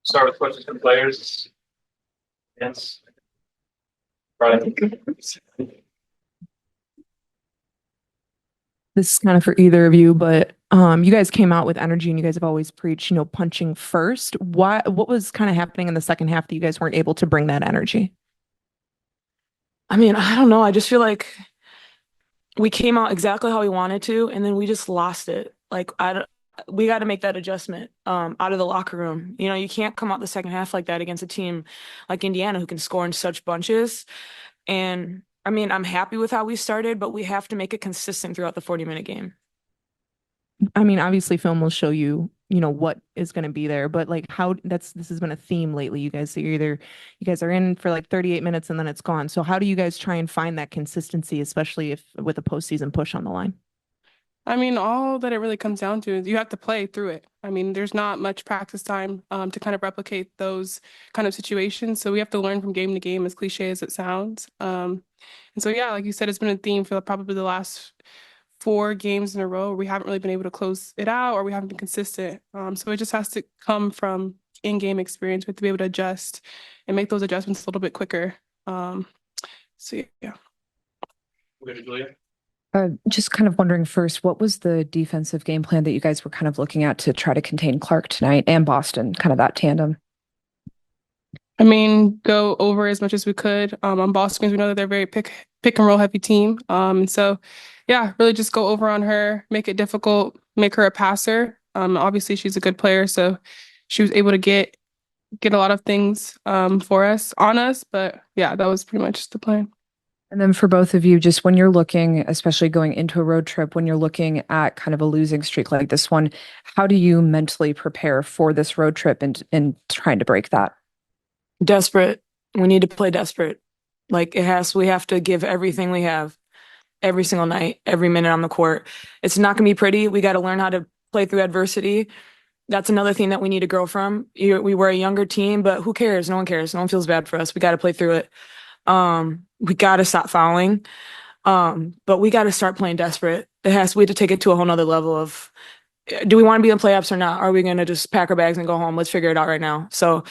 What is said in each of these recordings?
Start with questions from players. Yes. Right. This is kind of for either of you, but you guys came out with energy and you guys have always preached, punching first. What was kind of happening in the second half that you guys weren't able to bring that energy? I mean, I don't know. I just feel like we came out exactly how we wanted to, and then we just lost it. Like we got to make that adjustment out of the locker room. You can't come out the second half like that against a team like Indiana who can score in such bunches. And I mean, I'm happy with how we started, but we have to make it consistent throughout the 40-minute game. I mean, obviously film will show you, what is going to be there, but like this has been a theme lately. You guys you guys are in for like 38 minutes and then it's gone. So how do you guys try and find that consistency, especially if with a postseason push on the line? I mean, all that it really comes down to is you have to play through it. I mean, there's not much practice time to kind of replicate those kind of situations. So we have to learn from game to game, as cliche as it sounds. And so, yeah, like you said, it's been a theme for probably the last 4 games in a row. We haven't really been able to close it out, or we haven't been consistent. So it just has to come from in-game experience. We have to be able to adjust and make those adjustments a little bit quicker. So yeah. Okay, Julia. Just kind of wondering first, what was the defensive game plan that you guys were kind of looking at to try to contain Clark tonight and Boston, kind of that tandem? I mean, go over as much as we could. On Boston games, we know that they're a very pick and roll heavy team. And so, yeah, really just go over on her, make it difficult, make her a passer. Obviously, she's a good player, so she was able to get a lot of things on us. But yeah, that was pretty much the plan. And then for both of you, just when you're looking, especially going into a road trip, when you're looking at kind of a losing streak like this one, how do you mentally prepare for this road trip and trying to break that? Desperate. We need to play desperate. Like we have to give everything we have every single night, every minute on the court. It's not going to be pretty. We got to learn how to play through adversity. That's another thing that we need to grow from. We were a younger team, but who cares? No one cares. No one feels bad for us. We got to play through it. We got to stop fouling. But we got to start playing desperate. We have to take it to a whole nother level of, do we want to be in playoffs or not? Are we going to just pack our bags and go home? Let's figure it out right now. So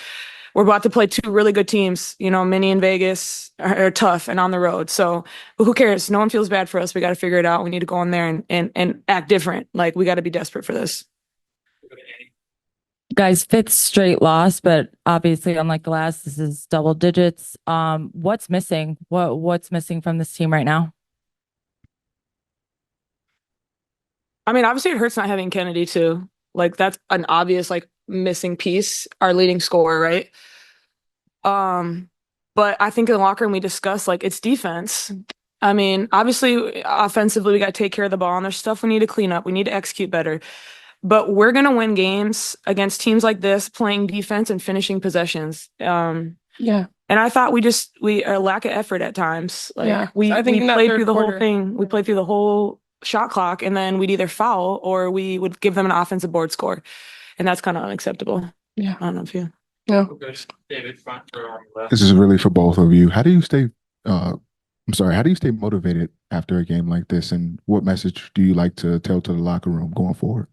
we're about to play 2 really good teams. Minnie and Vegas are tough and on the road. So who cares? No one feels bad for us. We got to figure it out. We need to go in there and act different. Like, we got to be desperate for this. Guys, 5th straight loss, but obviously, unlike the last, this is double digits. What's missing? What's missing from this team right now? I mean, obviously, it hurts not having Kennedy too. Like, that's an obvious missing piece, our leading scorer, right? But I think in the locker room we discussed it's defense. I mean, obviously, offensively, we got to take care of the ball, and there's stuff we need to clean up. We need to execute better. But we're going to win games against teams like this, playing defense and finishing possessions. Yeah. And I thought we a lack of effort at times. Yeah. We I think played through the quarter. whole thing. We played through the whole shot clock, and then we'd either foul or we would give them an offensive board score. And that's kind of unacceptable. Yeah. I don't know if you. Yeah. Okay. David, front row left. This is really for both of you. How do you stay motivated after a game like this? And what message do you like to tell to the locker room going forward?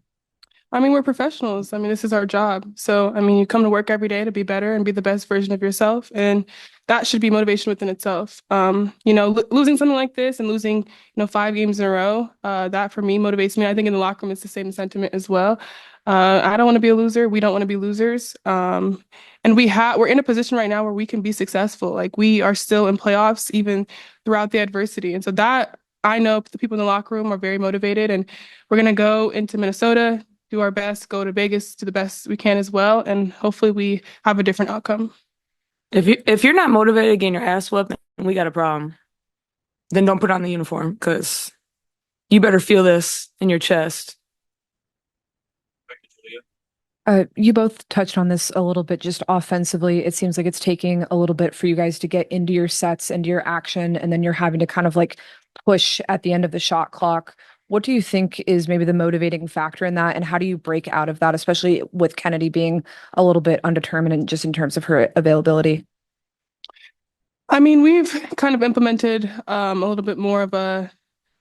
I mean, we're professionals. I mean, this is our job. So, I mean, you come to work every day to be better and be the best version of yourself. And that should be motivation within itself. Losing something like this and losing, 5 games in a row, that for me motivates me. I think in the locker room, it's the same sentiment as well. I don't want to be a loser. We don't want to be losers. And we're in a position right now where we can be successful. Like, we are still in playoffs, even throughout the adversity. And so that, I know the people in the locker room are very motivated, and we're going to go into Minnesota, do our best, go to Vegas, do the best we can as well, and hopefully we have a different outcome. If you're not motivated, getting your ass whooped, then we got a problem. Then don't put on the uniform, because you better feel this in your chest. You both touched on this a little bit, just offensively. It seems like it's taking a little bit for you guys to get into your sets, into your action, and then you're having to kind of push at the end of the shot clock. What do you think is maybe the motivating factor in that, and how do you break out of that, especially with Kennedy being a little bit undetermined and just in terms of her availability? I mean, we've kind of implemented a little bit more of a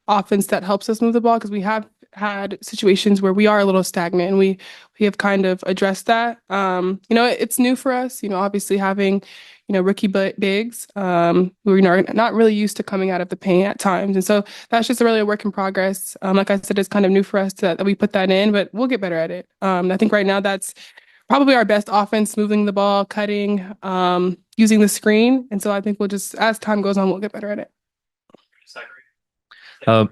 offense that helps us move the ball because we have had situations where we are a little stagnant and we have kind of addressed that. It's new for us, obviously having, rookie bigs, who are not really used to coming out of the paint at times. And so that's just really a work in progress. Like I said, it's kind of new for us that we put that in, but we'll get better at it. I think right now that's probably our best offense, moving the ball, cutting, using the screen. And so I think we'll just, as time goes on, we'll get better at it. Zachary?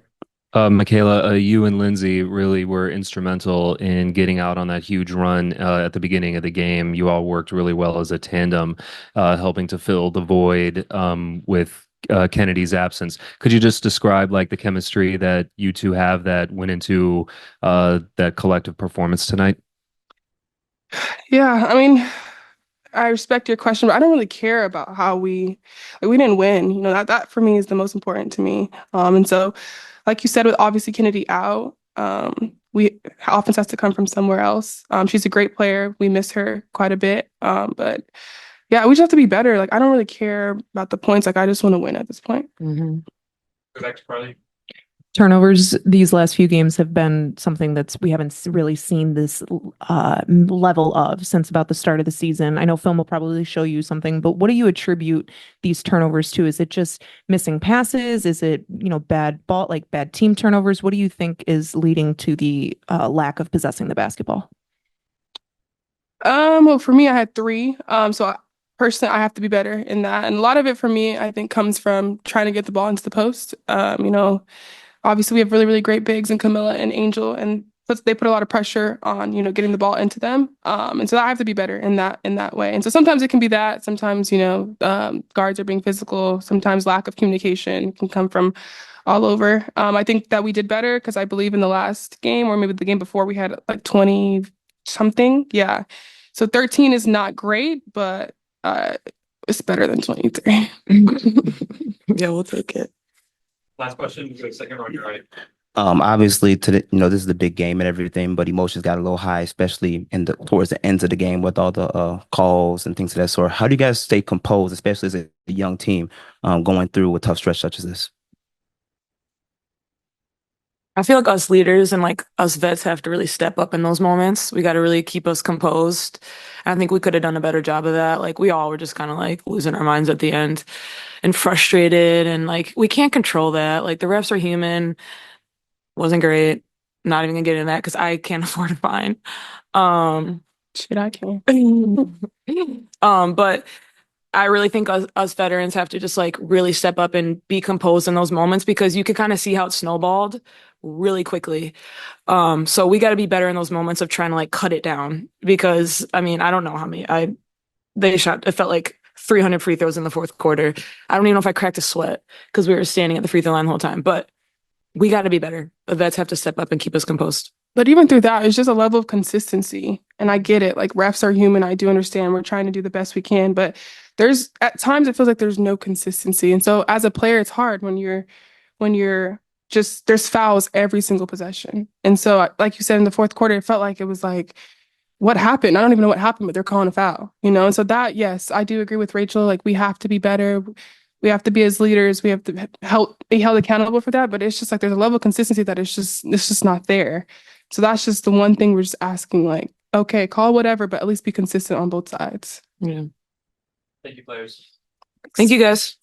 Michaela, you and Lindsay really were instrumental in getting out on that huge run at the beginning of the game. You all worked really well as a tandem, helping to fill the void with Kennedy's absence. Could you just describe like the chemistry that you two have that went into that collective performance tonight? Yeah, I mean, I respect your question, but I don't really care about how we didn't win. That for me is the most important to me. And so, like you said, with obviously Kennedy out, we offense has to come from somewhere else. She's a great player. We miss her quite a bit. But yeah, we just have to be better. Like I don't really care about the points. Like I just want to win at this point. Mm-hmm. Go back to Carly. Turnovers these last few games have been something we haven't really seen this level of since about the start of the season. I know film will probably show you something, but what do you attribute these turnovers to? Is it just missing passes? Is it, bad ball, like bad team turnovers? What do you think is leading to the lack of possessing the basketball? Well, for me, I had three. Personally, I have to be better in that. And a lot of it for me, I think, comes from trying to get the ball into the post. Obviously we have really, really great bigs in Camilla and Angel, and they put a lot of pressure on, getting the ball into them. And so I have to be better in that way. And so sometimes it can be that, sometimes, guards are being physical, sometimes lack of communication can come from all over. I think that we did better because I believe in the last game or maybe the game before we had like 20 something. Yeah. So 13 is not great, but it's better than 23. Yeah, we'll take it. Last question, you go second row on your right. Obviously, this is the big game and everything, but emotions got a little high, especially towards the ends of the game with all the calls and things of that sort. How do you guys stay composed, especially as a young team, going through a tough stretch such as this? I feel like us leaders and like us vets have to really step up in those moments. We got to really keep us composed. I think we could have done a better job of that. Like we all were just kind of like losing our minds at the end and frustrated, and like we can't control that. Like the refs are human. Wasn't great. Not even gonna get into that because I can't afford a fine. Shit, I can. But I really think us veterans have to just like really step up and be composed in those moments because you could kind of see how it snowballed really quickly. So we got to be better in those moments of trying to like cut it down because I mean, I don't know how many they shot. It felt like 300 free throws in the fourth quarter. I don't even know if I cracked a sweat because we were standing at the free throw line the whole time, but we got to be better. The vets have to step up and keep us composed. But even through that, it's just a level of consistency. And I get it. Like refs are human. I do understand. We're trying to do the best we can. But at times it feels like there's no consistency. And so as a player, it's hard when you're just there's fouls every single possession. And so like you said in the fourth quarter, it felt like it was like, what happened? I don't even know what happened, but they're calling a foul, And so that, yes, I do agree with Rachel. Like we have to be better. We have to be as leaders. We have to be held accountable for that. But it's just like there's a level of consistency that it's just not there. So that's just the one thing we're just asking, like, okay, call whatever, but at least be consistent on both sides. Yeah. Thank you, players. Thank you guys.